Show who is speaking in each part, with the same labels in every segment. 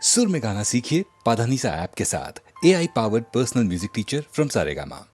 Speaker 1: सुर में गाना सीखिए पाधानीसा ऐप के साथ। AI powered personal music teacher from Saregama.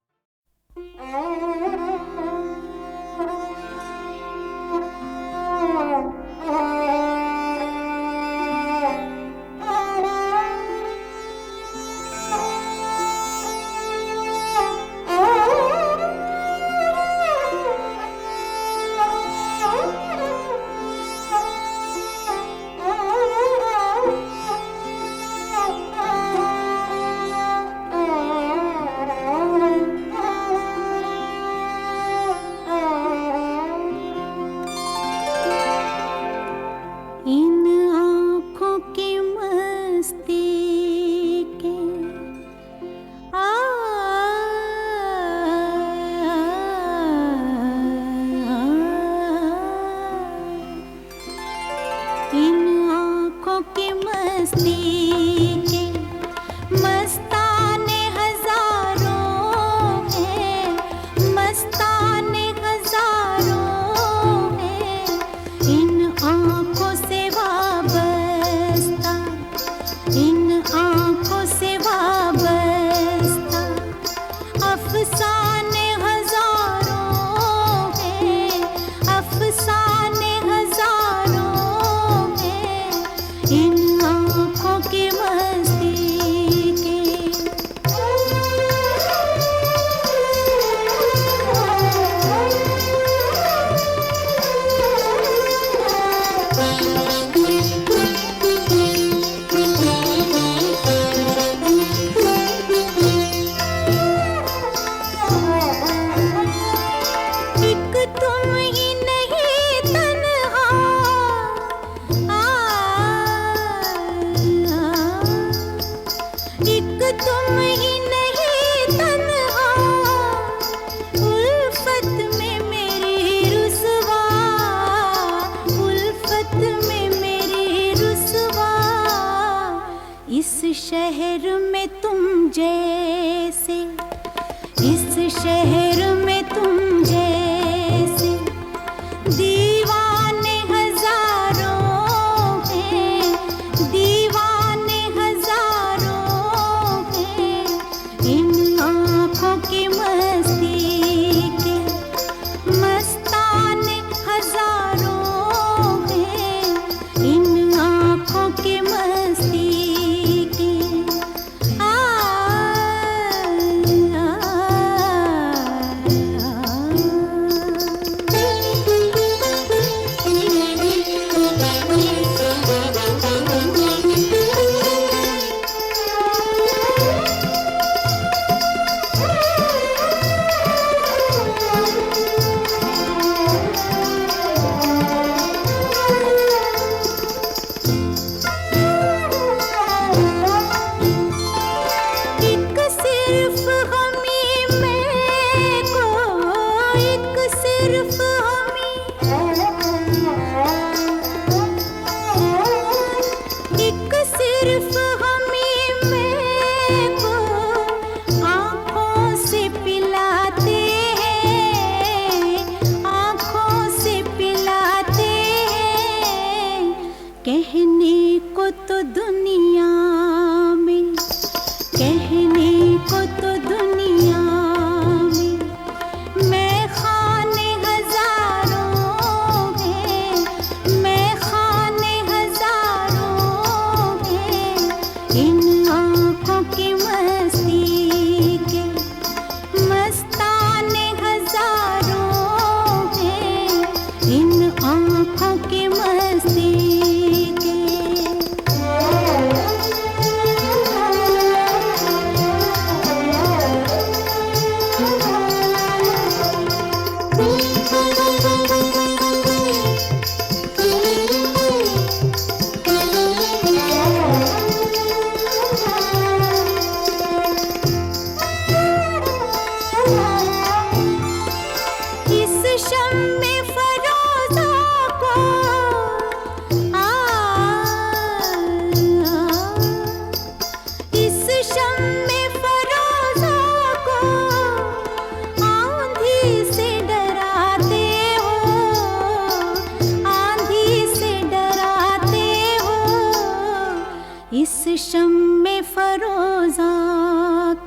Speaker 2: इस शम्मे फरोज़ा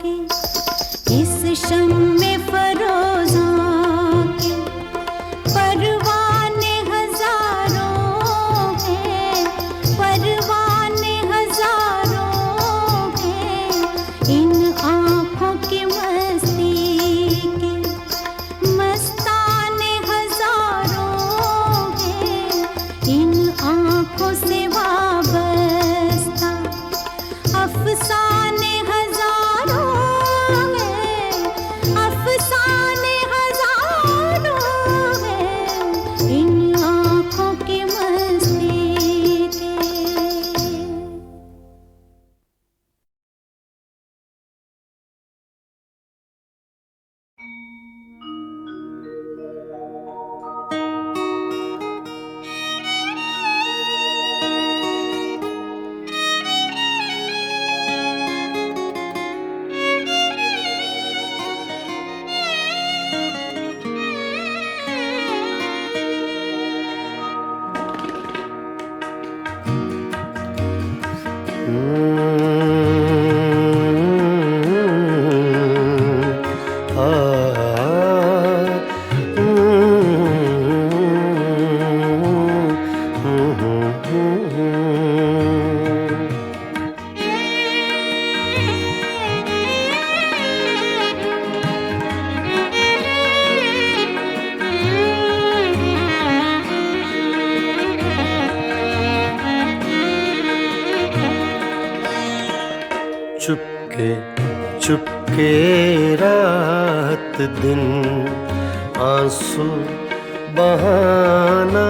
Speaker 2: के, इस शम्मे फरोज़ा के परवाने हजारों हैं, परवाने हजारों हैं। इन आँखों की मस्ती के मस्ताने हजारों हैं, इन आँखों से वाबस्ता अफसाने हजारों हैं, अफसाने हजारों हैं, इन आँखों की मस्ती के।
Speaker 3: चुपके चुपके रात दिन आंसू बहाना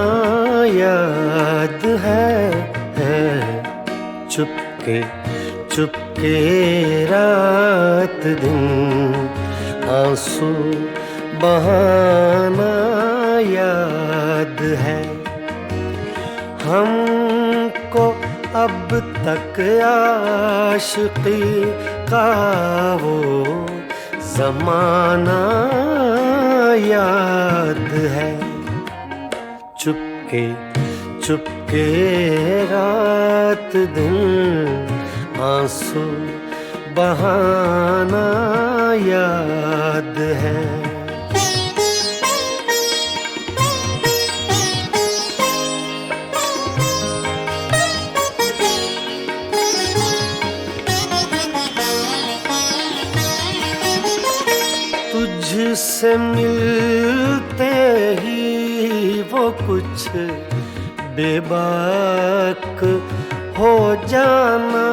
Speaker 3: याद है। चुपके चुपके रात दिन आंसू बहाना याद है। हमको अब तक आशिकी का वो ज़माना याद है। चुपके चुपके रात दिन आंसू बहाना याद है। तुझसे मिलते ही वो कुछ बेबाक हो जाना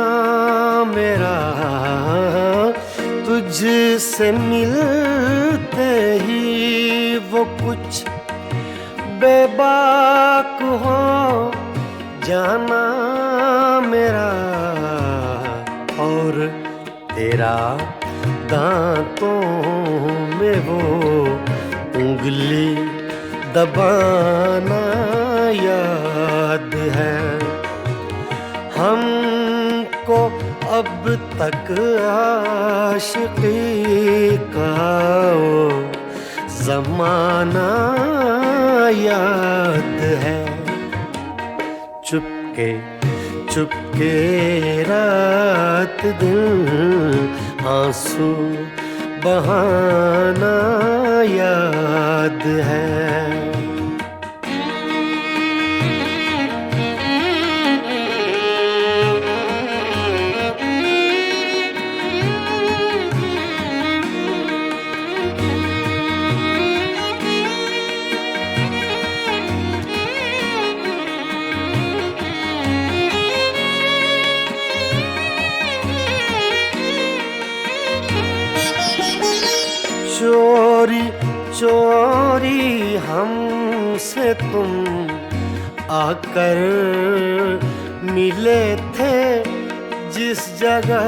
Speaker 3: मेरा। तुझसे मिलते ही वो कुछ बेबाक हो जाना मेरा। और तेरा दांतों में वो उंगली दबाना याद है। हमको अब तक आशिकी का वो ज़माना याद है। चुपके चुपके रात दिन आंसू बहाना याद है। चोरी चोरी हमसे तुम आकर मिले थे जिस जगह।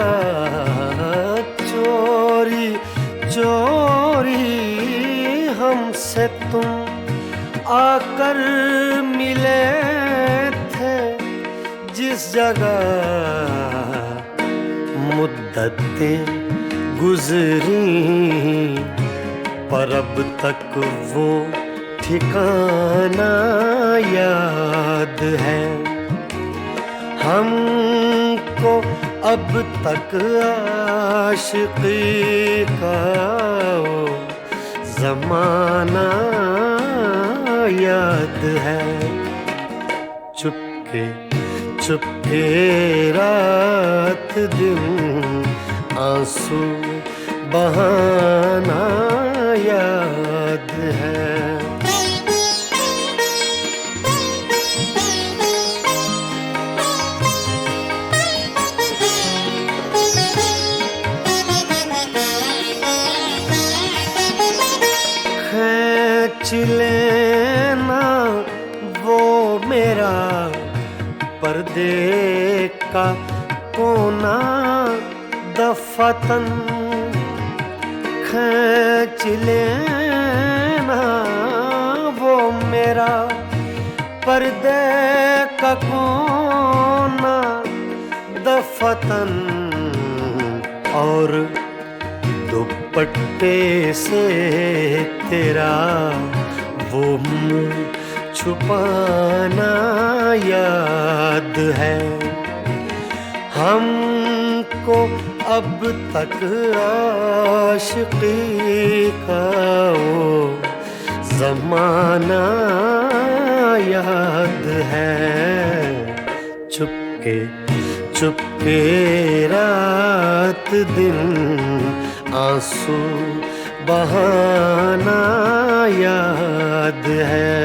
Speaker 3: चोरी चोरी हमसे तुम आकर मिले थे जिस जगह। मुद्दतें गुजरी पर अब तक वो ठिकाना याद है। हम को अब तक आशिकी का वो जमाना याद है। चुपके चुपके रात दिन आंसू बहाना याद है। खींच लेना वो मेरा पर्दे का कोना दफतन, खींच लेना वो मेरा पर्दे का कोना दफतन, और दुपट्टे से तेरा वो मुँह छुपाना याद है। हमको अब तक आशिकी का वो जमाना याद है। चुपके चुपके रात दिन आंसू बहाना याद है।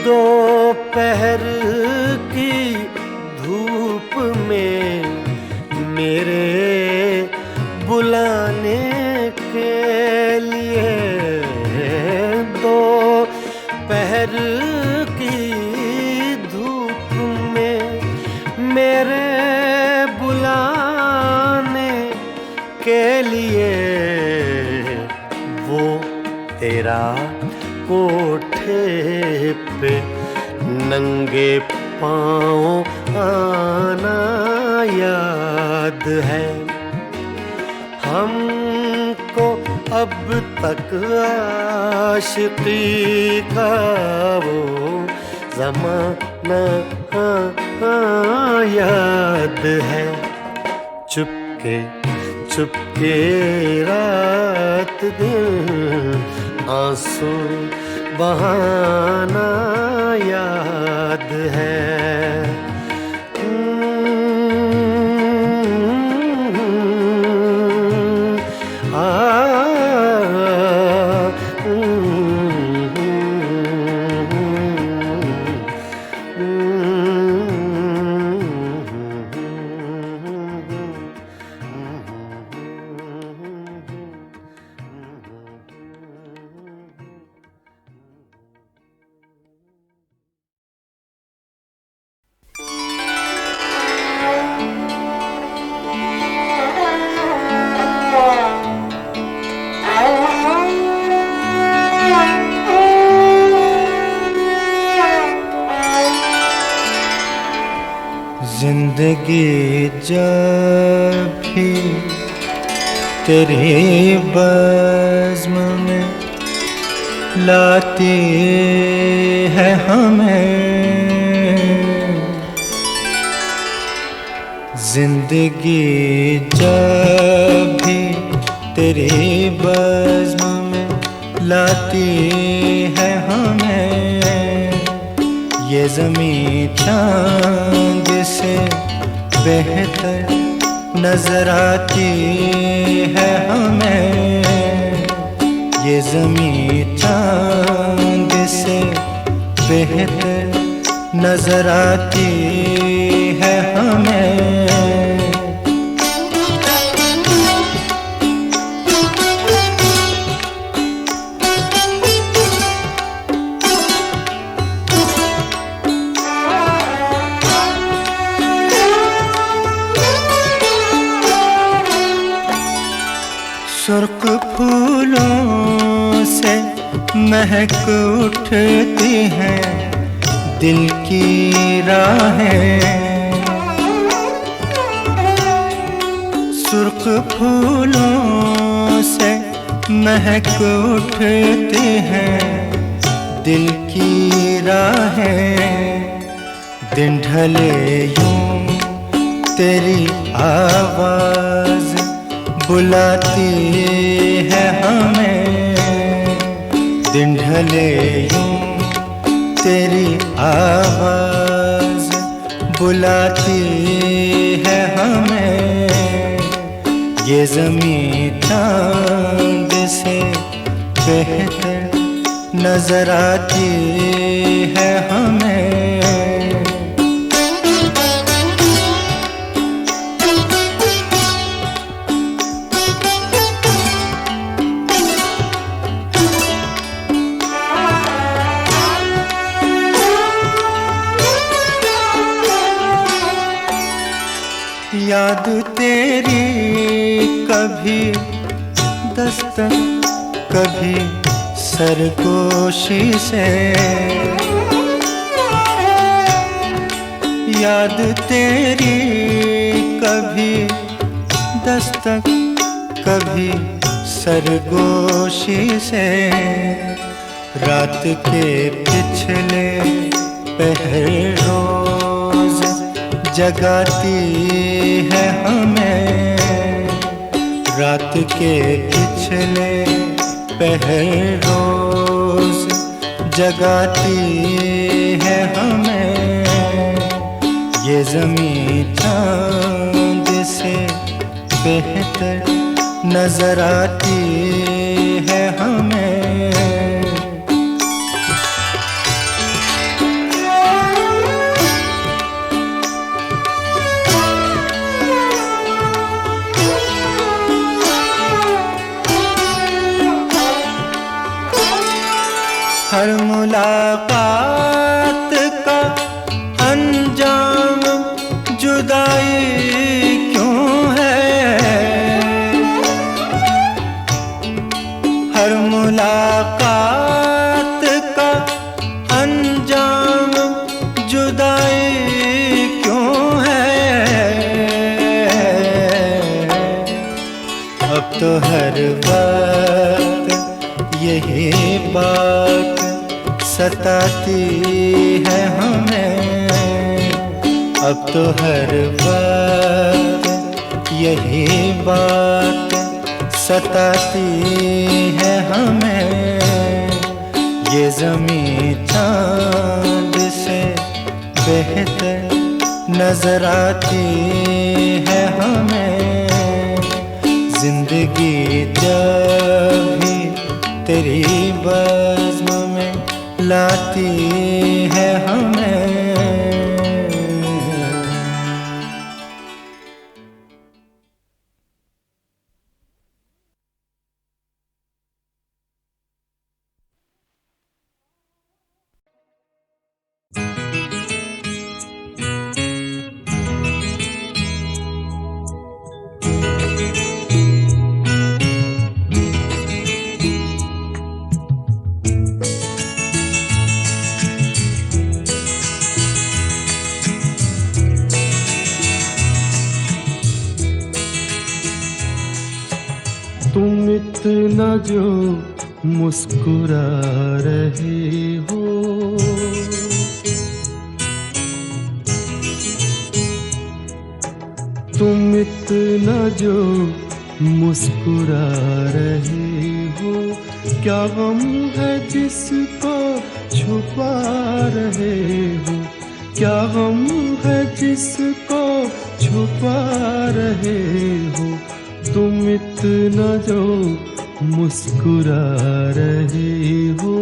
Speaker 3: दोपहर की धूप में मेरे बुलाने के लिए, दोपहर की धूप में मेरे बुलाने के लिए, वो तेरा कोठे पे नंगे पाँव आना याद है। हमको अब तक आशिकी का वो ज़माना याद है। चुपके चुपके रात दिन आंसू बहाना याद है।
Speaker 4: जिंदगी जब भी तेरे बज़्म में लाती है हमें, जिंदगी जब भी तेरे बज़्म में लाती है हमें, ये ज़मीं चाँद से बेहतर नजर आती है हमें, ये ज़मीं चाँद से बेहतर नजर आती है हमें। सुर्ख फूलों से महक उठती हैं दिल की राहें। सुर्ख फूलों से महक उठती हैं दिल की राहें। दिन ढले यूं तेरी आवाज़ बुलाती है हमें। दिन ढले यूं तेरी आवाज़ बुलाती है हमें। ये ज़मीं चाँद से बेहतर नजर आती है हमें। याद तेरी कभी दस्तक कभी सरगोशी से। याद तेरी कभी दस्तक कभी सरगोशी से। रात के पिछले पहर रोज जगाती है हमें। रात के पिछले पहर रोज जगाती है हमें। ये ज़मीं चाँद से बेहतर नजर आती है हमें। हर मुलाकात का अंजाम जुदाई क्यों है। हर मुलाकात का अंजाम जुदाई क्यों है। अब तो हर वक्त यही बात सताती है हमें। अब तो हर वक्त यही बात सताती है हमें। ये ज़मीं चाँद से बेहतर नजर आती है हमें। जिंदगी जब भी तेरी बज़्म में लाती है हमें।
Speaker 3: तुम इतना जो मुस्कुरा रहे हो, तुम इतना जो मुस्कुरा रहे हो, क्या गम है जिसको छुपा रहे हो, क्या गम है जिसको छुपा रहे हो, तुम इतना जो मुस्कुरा रहे हो।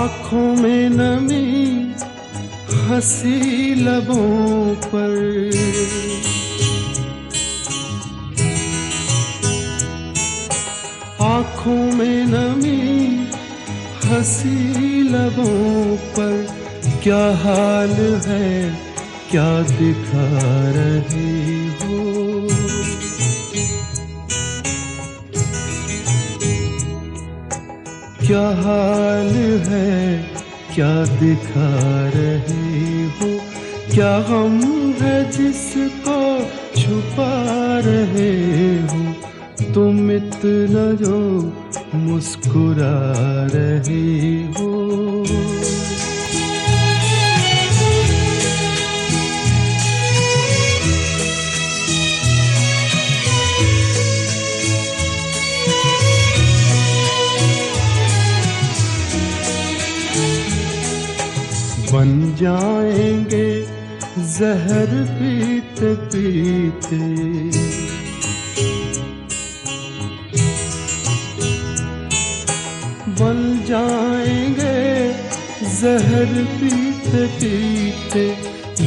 Speaker 3: आँखों में नमी हंसी लबों पर, आँखों में नमी हंसी लबों पर, क्या हाल है क्या दिखा रही हो, क्या हाल है क्या दिखा रही हो, क्या गम है जिसको छुपा रहे हो, तुम इतना जो मुस्कुरा रही हो। बन जाएंगे जहर पीते पीते, बन जाएंगे जहर पीते पीते,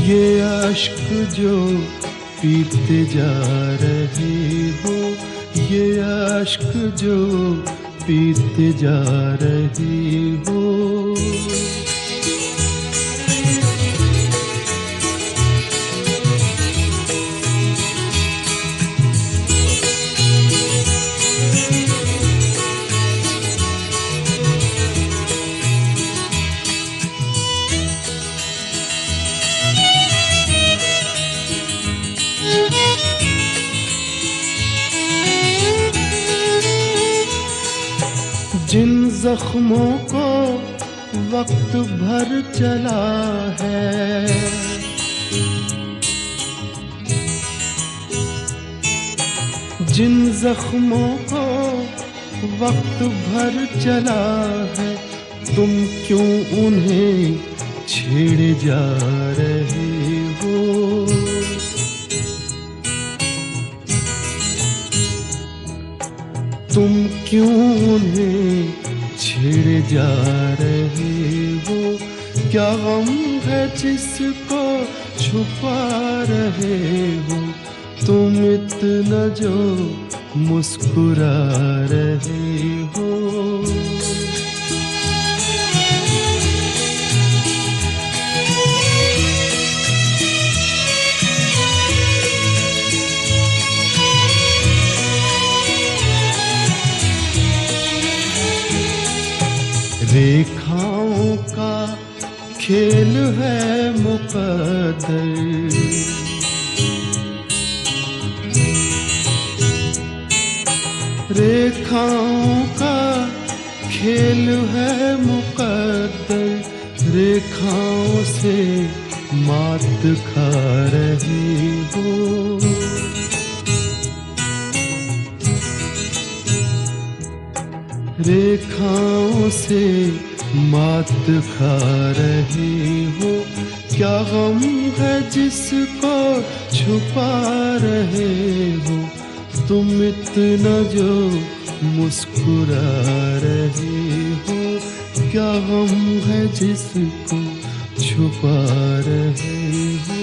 Speaker 3: ये अश्क जो पीते जा रही हो, ये अश्क जो पीते जा रही हो। जिन जख्मों को वक्त भर चला है, जिन जख्मों को वक्त भर चला है, तुम क्यों उन्हें छेड़े जा रहे हो, तुम क्यों उन्हें छेड़े जा रहे हो, क्या गम है जिसको छुपा रहे हो, तुम इतना जो मुस्कुरा रहे हो। रेखाओं का खेल है मुकद्दर, रेखाओं का खेल है मुकद्दर, रेखाओं से मात खा रही हो, रेखाओं से मात खा रही हो, क्या गम है जिसको छुपा रहे हो, तुम इतना जो मुस्कुरा रहे हो, क्या गम है जिसको छुपा रहे हो।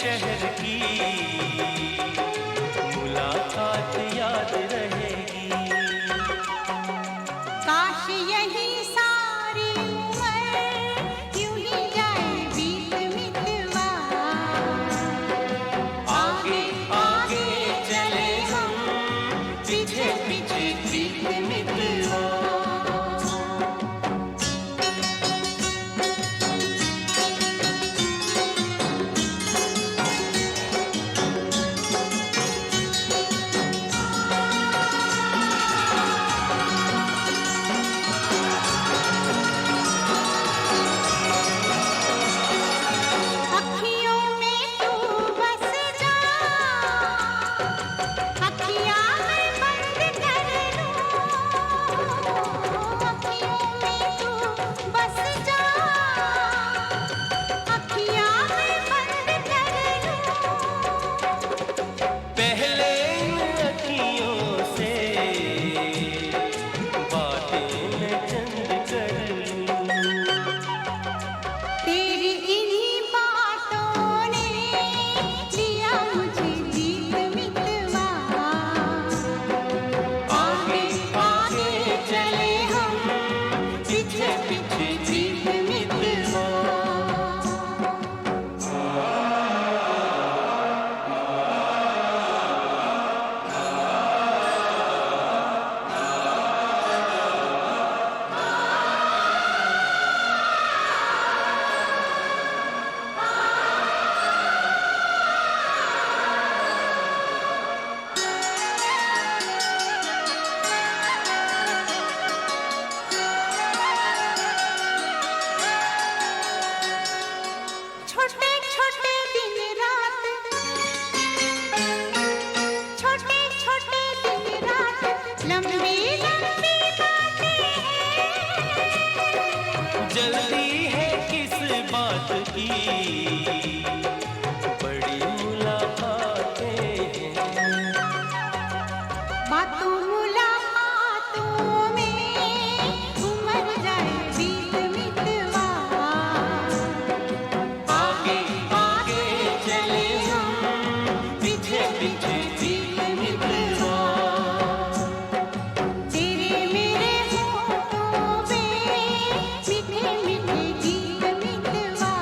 Speaker 5: शहर की मुलाकात याद रहेगी।
Speaker 2: काश यही सारी उम्र यूं ही जाए बीत मितवा।
Speaker 5: आगे आगे चले हम, पीछे पीछे बीत मितवा।
Speaker 2: अखियों में तू बस जा, अखियाँ मैं बंद कर लूं। अखियों में तू बस जा, अखियाँ मैं बंद कर लूं।
Speaker 5: पहले इन अखियों से बातें मैं चंद कर लूं।
Speaker 2: तेरी इन्हीं बातों ने दिया मुझे जीत मितवा।
Speaker 5: आगे आगे चले हम, पीछे पीछे जीत मितवा।
Speaker 2: छोटे छोटे दिन रात, छोटे छोटे दिन रात, लंबी लंबी बातें हैं।
Speaker 5: जल्दी है किस बात की, बड़ी मुलाकातें हैं।
Speaker 2: बातों मुलाकातों में उमर जाए बीत मितवा।
Speaker 5: आगे आगे चले हम, पीछे पीछे जीत मितवा।
Speaker 2: तेरे मेरे होठों पे मीठे मीठे गीत मितवा।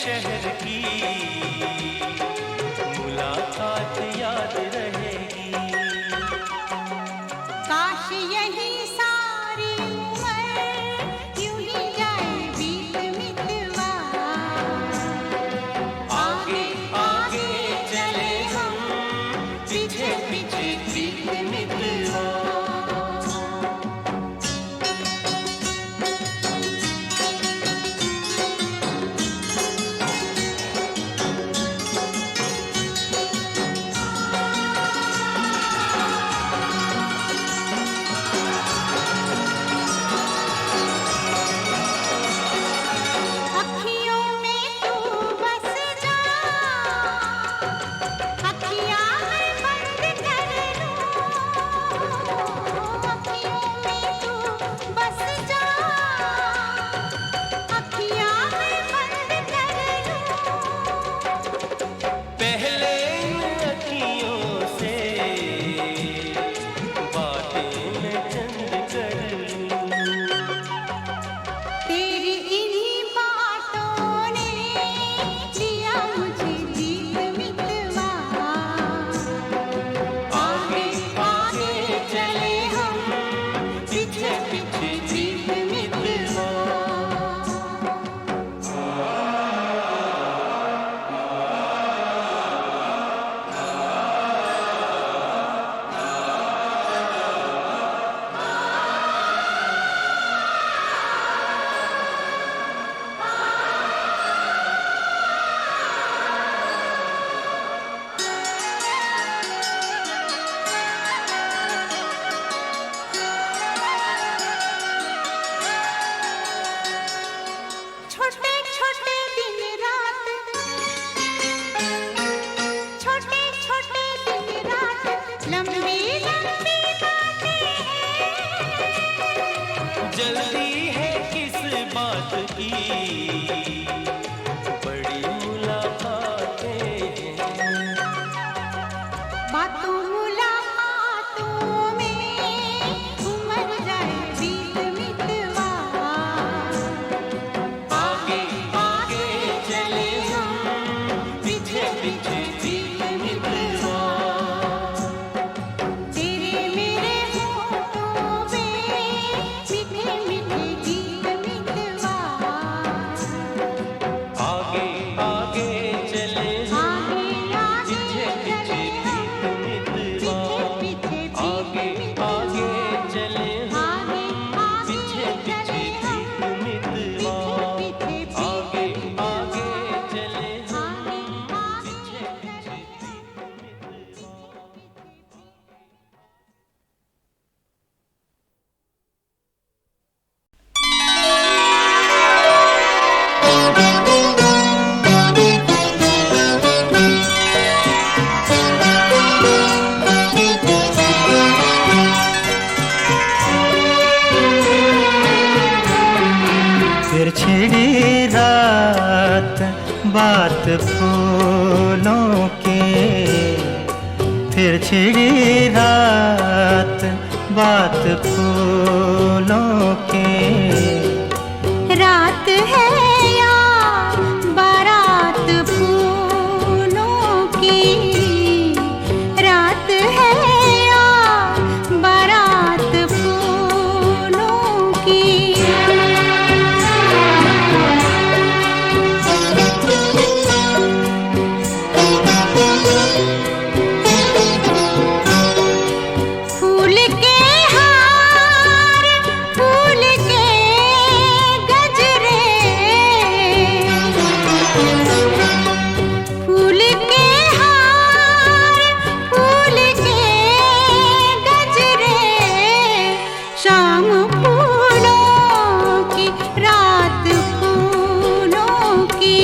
Speaker 5: शहर की मुलाकात याद रहेगी।
Speaker 2: काश यही सारी उम्र यूं ही जाए बीत मितवा।
Speaker 5: आगे आगे चले हम, पीछे पीछे बीत मितवा।
Speaker 2: अखियों में तू बस जा, अखियाँ मैं बंद कर लूं। अखियों में तू बस जा, अखियाँ मैं बंद कर लूं।
Speaker 5: पहले इन अखियों से बातें मैं चंद कर लूं।
Speaker 2: तेरी इन्हीं बातों ने लिया मुझे जीत मितवा।
Speaker 5: आगे आगे चले हम, पीछे पीछे जीत मितवा।
Speaker 2: छोटे छोटे दिन रात, छोटे छोटे दिन रात, लंबी लंबी बातें हैं।
Speaker 5: जल्दी है किस बात की, बड़ी मुलाकातें हैं।
Speaker 2: बातों मुलाकातों में उमर जाए बीत मितवा।
Speaker 5: आगे आगे चले हम, पीछे पीछे जीत मितवा।
Speaker 2: तेरे मेरे होठों पे मीठे मीठे गीत मितवा।
Speaker 5: आगे आगे चले हम,
Speaker 2: आगे आगे
Speaker 5: पीछे
Speaker 2: चले
Speaker 5: पीछे
Speaker 2: हम,
Speaker 5: बीत मितवा।
Speaker 2: आगे आगे
Speaker 5: आगे
Speaker 2: चले
Speaker 5: आगे
Speaker 2: हम,
Speaker 5: पीछे पीछे
Speaker 2: आगे
Speaker 5: बीत
Speaker 2: आगे
Speaker 5: मितवा।
Speaker 4: फिर छिड़ी रात बात फूलों की, फिर छिड़ी रात बात फूलों की।
Speaker 2: रात है या बारात फूलों की, रात है या बारात फूलों की। फूल के हार, फूल के गजरे, फूल के हार, फूल के गजरे। शाम फूलों की, रात फूलों की,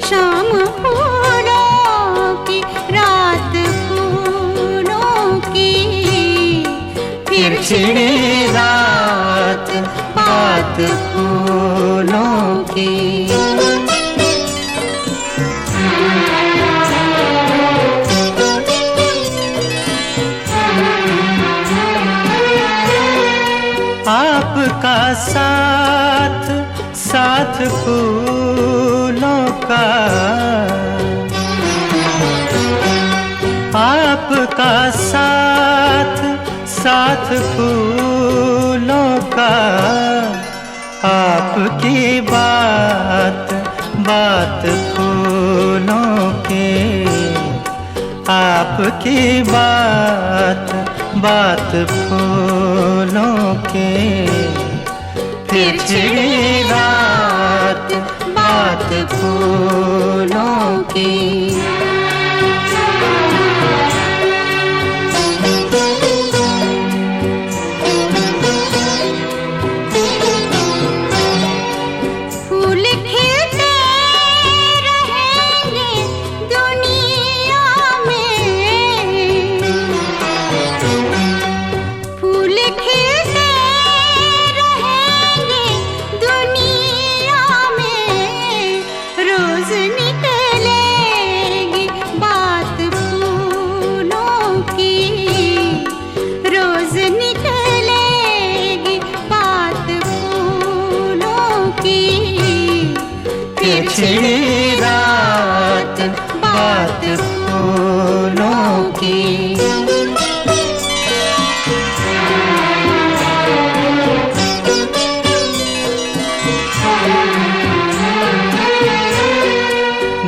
Speaker 2: शाम फूलों की, रात फूलों की।
Speaker 4: फिर छिड़ी रात बात फूलों की। आपका साथ साथ फूलों का, आपका साथ साथ फूलों का, आपकी बात बात फूलों के, आपकी बात बात फूलों के, फिर छिड़ी रात बात फूलों की।
Speaker 2: फूल खिलते रहेंगे दुनिया में, फूल खिलते रहेंगे दुनिया में, रोज निकलेगी बात फूलों की, रोज निकलेगी बात फूलों की,
Speaker 4: फिर छिड़ी रात बात फूलों की।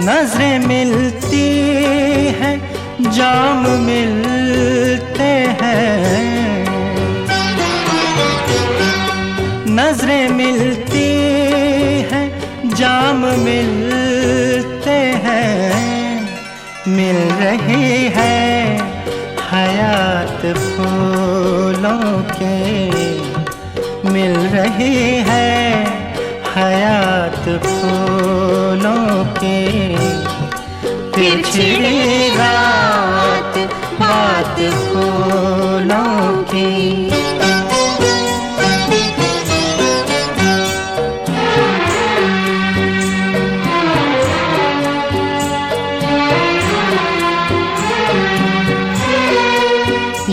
Speaker 4: नजरें मिलती हैं, जाम मिलते हैं, नजरें मिलती हैं, जाम मिलते हैं, मिल रही है हयात फूलों के, मिल रही है हयात फूलों के, फिर छिड़ी रात बात फूलों की।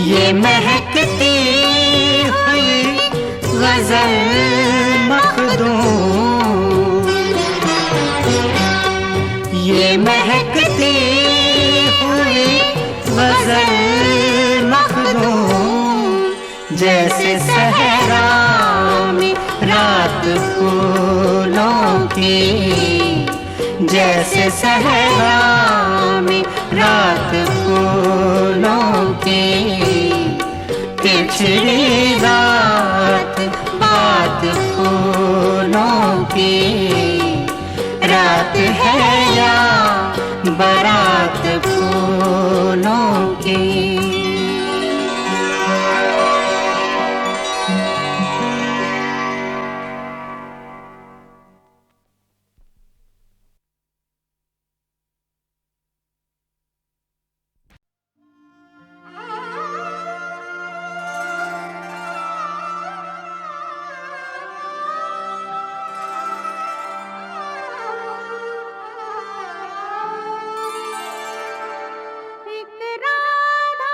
Speaker 4: ये महकती हुई गजल मखदूम, ये महकती हुई गजल मखदूम, जैसे सहरा में रात फूलों की, जैसे सहरा में रात फूलों की, फिर छिड़ी रात बात फूलों की, रात है या बारात फूलों की।
Speaker 2: एक राधा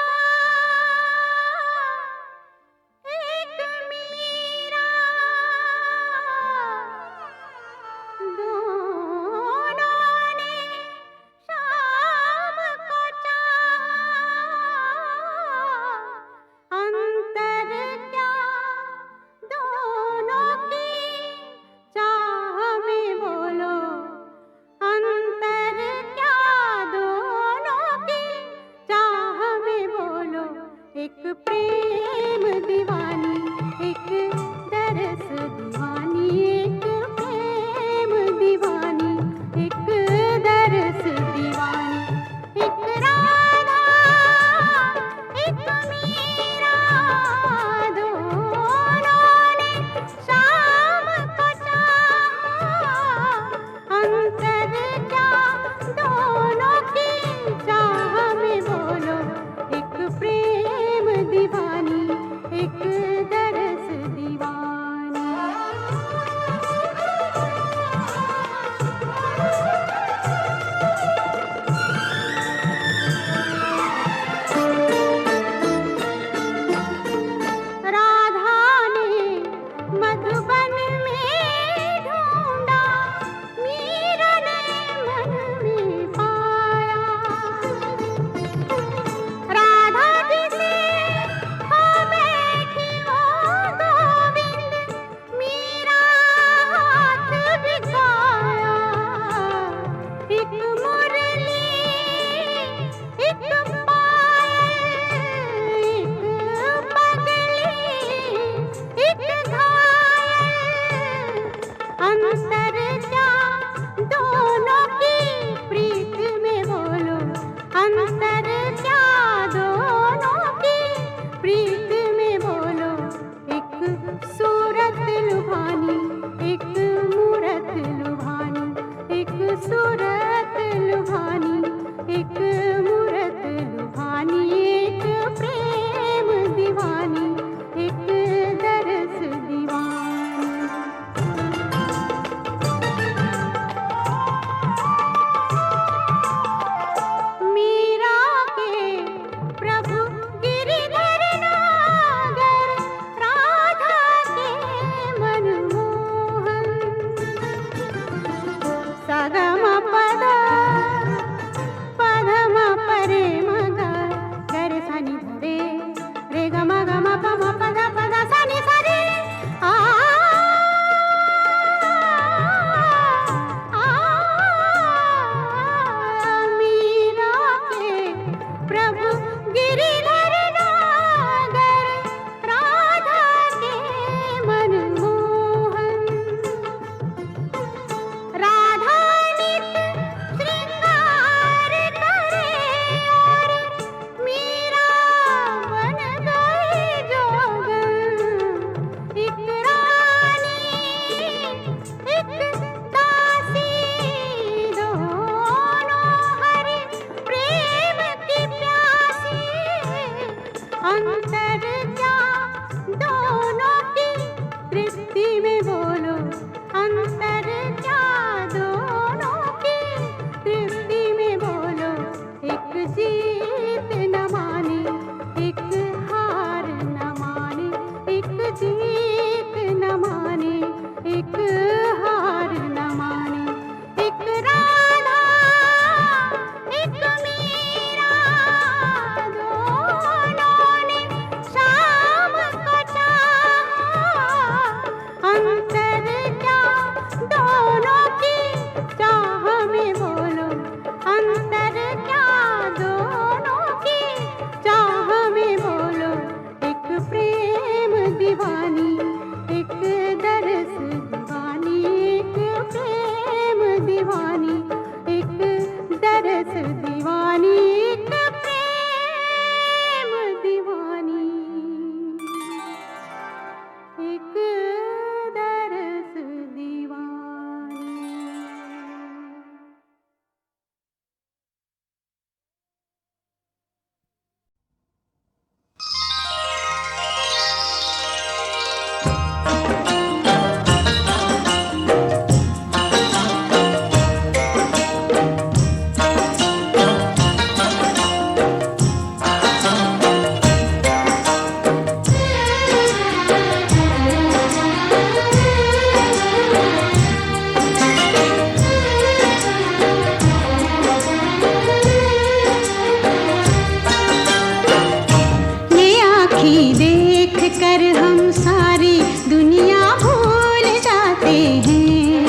Speaker 2: कर हम सारी दुनिया भूल जाते हैं।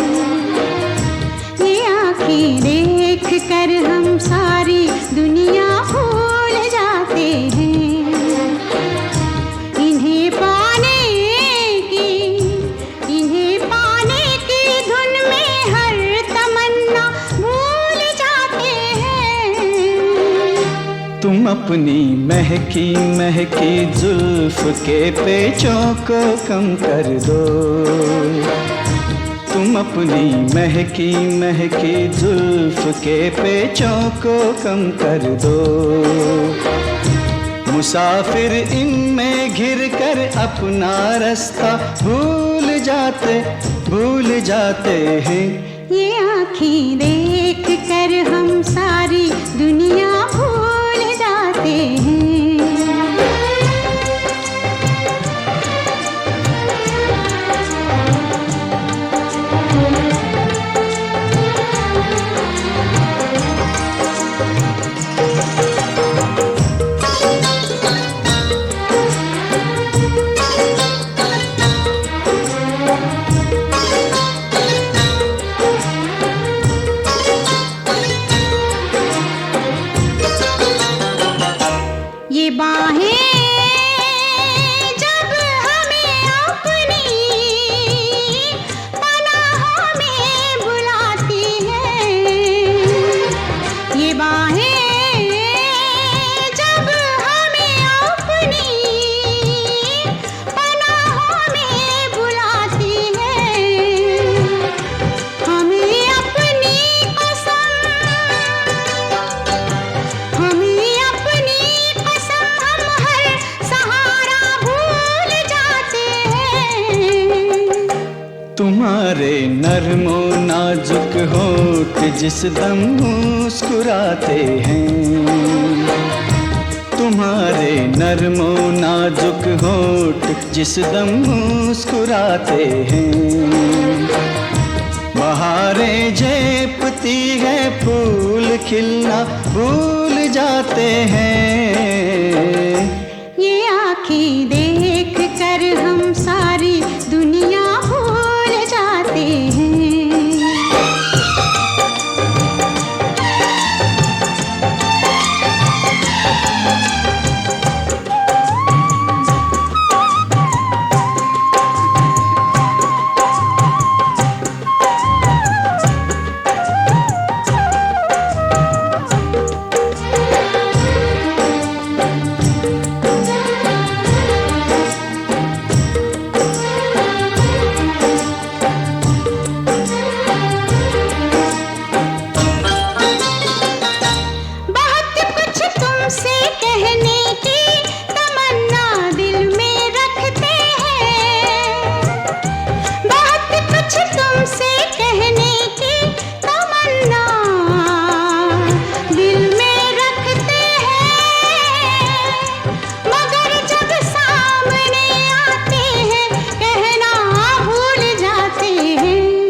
Speaker 2: ये आँखें देख कर हम सारी दुनिया भूल जाते हैं। इन्हें पाने की धुन में हर तमन्ना भूल जाते हैं।
Speaker 4: तुम अपनी महकी महकी जुल्फ के पेचों को कम कर दो। तुम अपनी महकी महकी जुल्फ के पेचों को कम कर दो। मुसाफिर इनमें घिर कर अपना रास्ता भूल जाते हैं।
Speaker 2: ये आँखें देख कर हम सारी दुनिया भूल जाते हैं। ये बाहें जब हमें अपनी पनाहों में बुलाती हैं। ये बाहें जब हमें अपनी पनाहों में बुलाती हैं। हमें अपनी कसम हम हर सहारा भूल जाते हैं।
Speaker 4: तुम्हारे नरमो नाजुक होठ जिस दम मुस्कुराते हैं। तुम्हारे नरमो नाजुक होठ जिस दम मुस्कुराते हैं। बहारें झेपती है फूल खिलना भूल जाते हैं।
Speaker 2: ये आँखें देख कर हम सारी दुनिया भूल जाते हैं।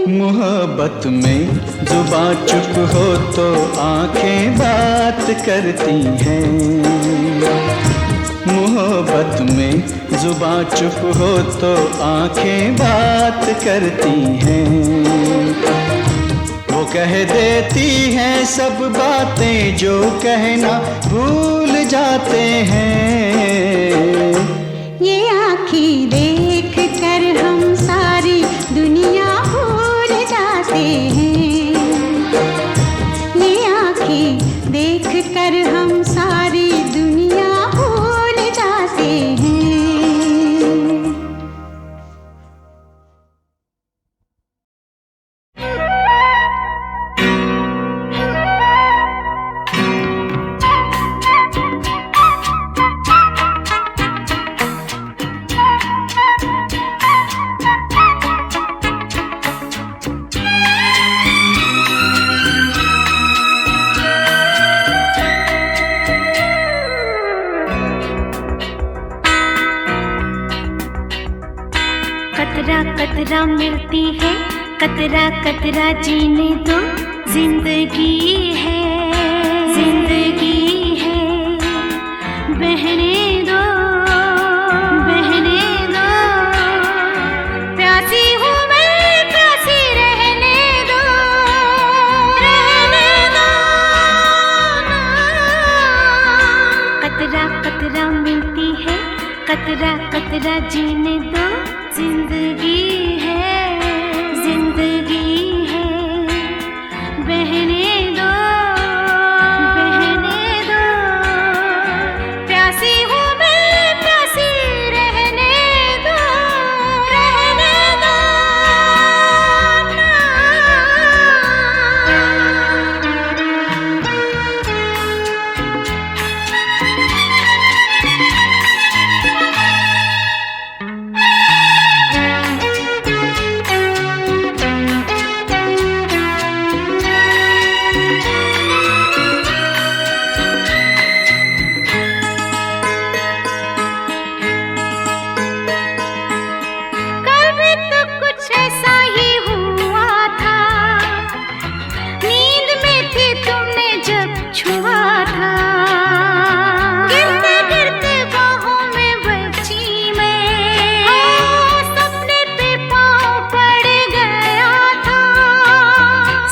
Speaker 4: मोहब्बत में जुबां चुप हो तो आंखें बात करती हैं। मोहब्बत में जुबां चुप हो तो आंखें बात करती हैं। वो कह देती हैं सब बातें जो कहना भूल जाते हैं।
Speaker 2: ये आँखें देख कर हम सारी दुनिया भूल जाते हैं। ये आँखें देख कर हम सारी दुनिया भूल जाते हैं।
Speaker 6: कतरा कतरा मिलती है, कतरा कतरा जीने दो, जिंदगी है, जिंदगी है, बहने दो, बहने कतरा जीने दो, जिंदगी है, जिंदगी है, बहने दो, बहने दो, प्यासी हूँ मैं, प्यासी रहने दो, रहने दो कल भी तो कुछ ऐसा ही हुआ था, नींद में थी तुमने जब छुआ था, गिरते गिरते बाहों में बची मैं, सपने पे पाँव पड़ गया था,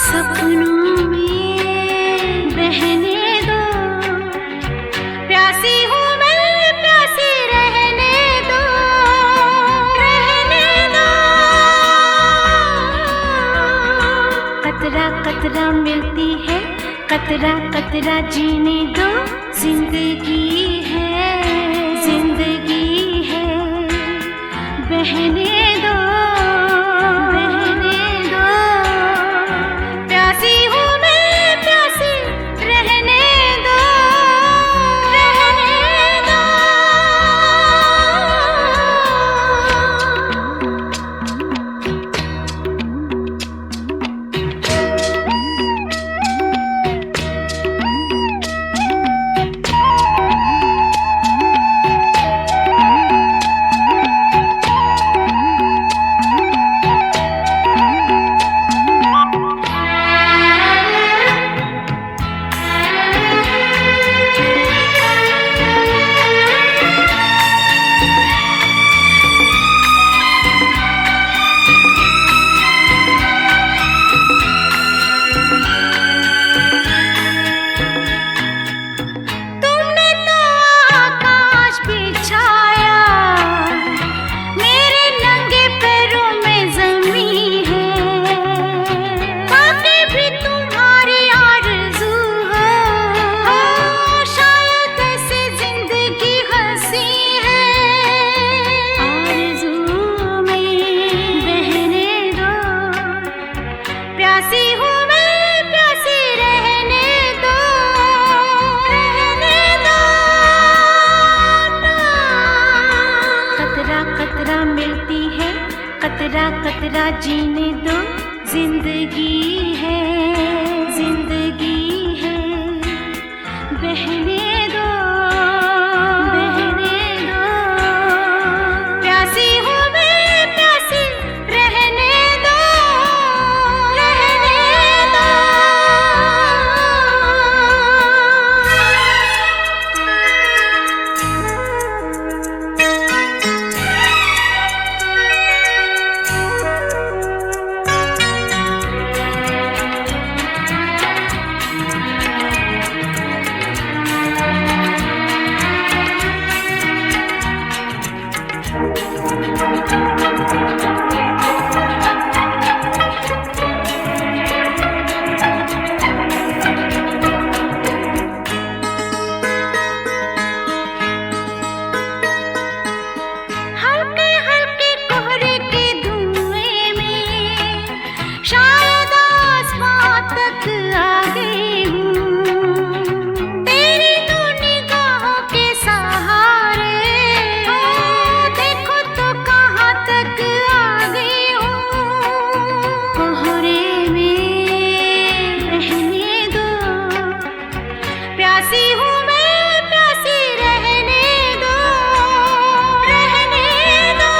Speaker 6: सपनों में बहने दो, प्यासी हूँ मैं, प्यासी रहने दो, रहने दो। कतरा कतरा मिलती है, कतरा कतरा जीने दो, जिंदगी है, जिंदगी है, बहने दो, बहने दो, प्यासी हूँ मैं, प्यासी रहने दो, रहने दो। तुमने तो आकाश बिछाया, मेरे नंगे पैरों में ज़मीं है, बाकी भी तुम्हारी आरज़ू हो, शायद ऐसे ज़िंदगी हंसी है, आरज़ू में बहने दो, प्यासी हूँ मैं, प्यासी रहने दो, रहने दो। कतरा कतरा मिलती है, कतरा कतरा जीने दो, जिंदगी है, जिंदगी है, बहने दो, बहने दो, प्यासी हूँ मैं, प्यासी रहने दो, रहने दो। हल्के हल्के कोहरे के धुएं में शायद आसमां तक आ गई हूँ, तेरी दो निगाहों के सहारे, देखो तो कहाँ तक आ गई हूँ, कोहरे में रहने दो, प्यासी हूँ मैं, प्यासी रहने दो, रहने दो।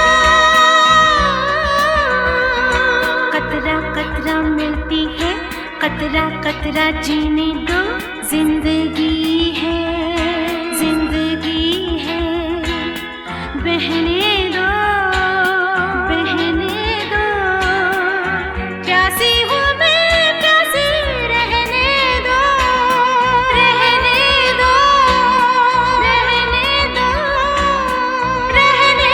Speaker 6: कतरा कतरा मिलती है, कतरा कतरा जीने दो, जिंदगी है, जिंदगी है, बहने दो, बहने दो, प्यासी हूँ मैं, प्यासी रहने दो, रहने दो, रहने दो, रहने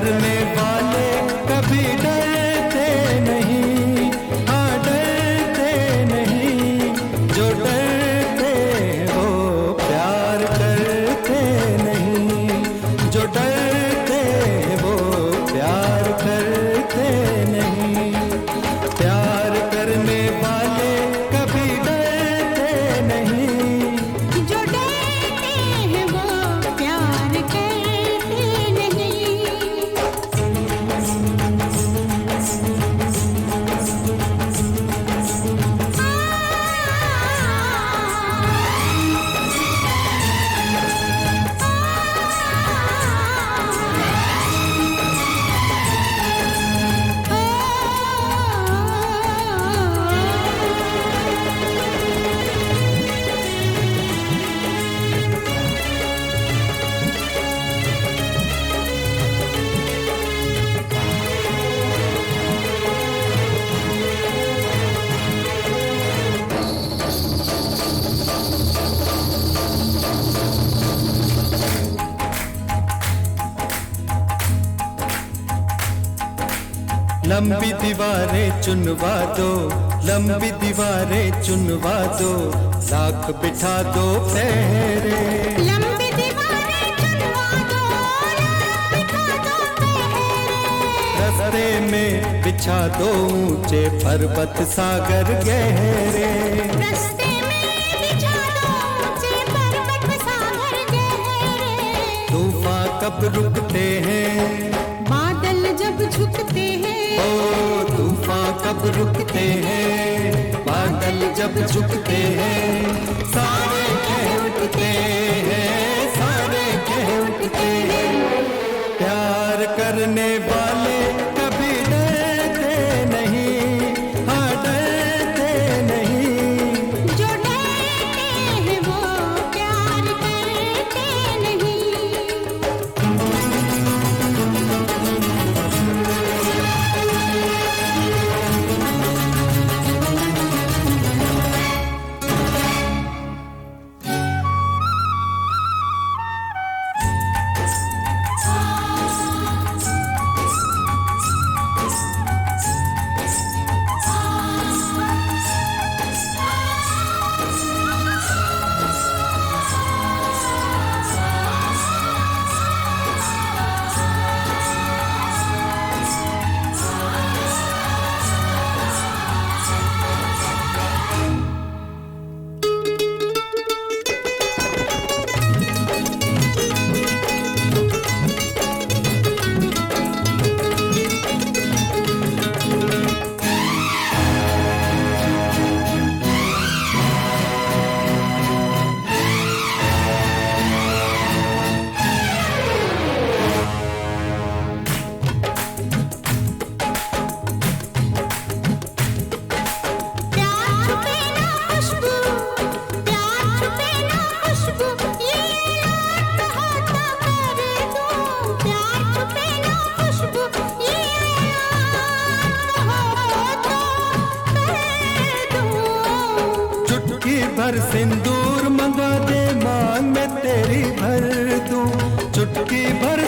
Speaker 4: करने वाले कभी डरते नहीं, हाँ डरते नहीं। जो डरते वो प्यार करते नहीं, जो डरते वो प्यार करते नहीं। प्यार करने वाले कभी डरते नहीं,
Speaker 2: जो डरते हैं वो प्यार करते नहीं।
Speaker 4: लंबी दीवारें चुनवा दो, लंबी दीवारें चुनवा दो, लाख बिठा दो पहरे।
Speaker 2: लंबी दीवारें चुनवा दो, लाख बिठा दो पहरे।
Speaker 4: रस्ते में बिछा दो ऊंचे पर्वत सागर गहरे।
Speaker 2: रस्ते में बिछा दो ऊंचे पर्वत सागर गहरे।
Speaker 4: तूफान कब रुकते हैं,
Speaker 2: बादल जब झुकते हैं,
Speaker 4: ओ तूफान कब रुकते हैं, बादल जब झुकते हैं। सारे कह उठते हैं, सारे कह उठते हैं। प्यार करने वाले कभी डरते नहीं, हाँ डरते नहीं।
Speaker 2: जो डरते हैं वो प्यार करते नहीं।
Speaker 4: भर सिंदूर मंगा दे, मांग में तेरी भर दूं। चुटकी भर